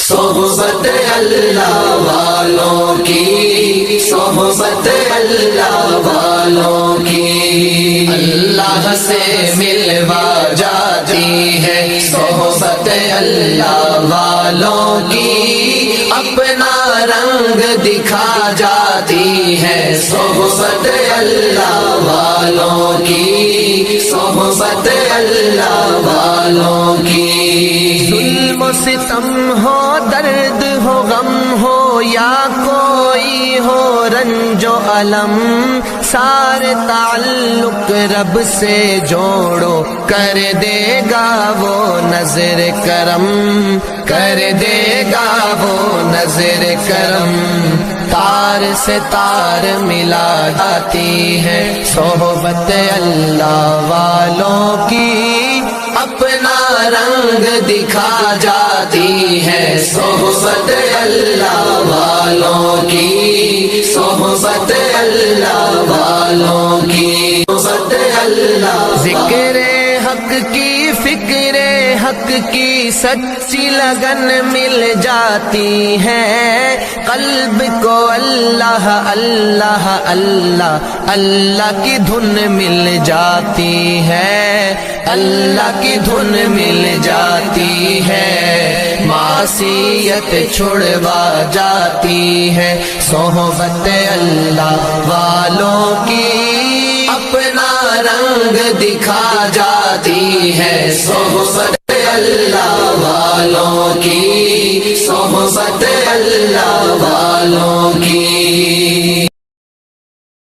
صحبت اللہ والوں کی، صحبت اللہ والوں کی، اللہ سے ملوا جاتی ہے صحبت اللہ والوں کی، اپنا رنگ دکھا جاتی ہے صحبت اللہ والوں کی، صحبت اللہ والوں کی۔ ظلم و ستم ہو، درد ہو، غم ہو، یا کوئی ہو رنج و الم، سارے تعلق رب سے جوڑو، کر دے گا وہ نظر کرم، کر دے گا وہ نظر کرم۔ تار سے تار ملا جاتی ہے صحبت اللہ والوں کی، اپنا رنگ دکھا جاتی ہے صحبت اللہ والوں کی، صحبت اللہ والوں کی، صحبت اللہ۔ ذکر حق کی، فکر حق کی سچی لگن مل جاتی ہے، قلب کو اللہ اللہ اللہ اللہ کی دھن مل جاتی ہے، اللہ کی دھن مل جاتی ہے، معصیت چھڑوا جاتی ہے صحبت اللہ والوں کی، اپنا رنگ دکھا جاتی ہے صحبت اللہ والوں کی، صحبت اللہ والوں کی۔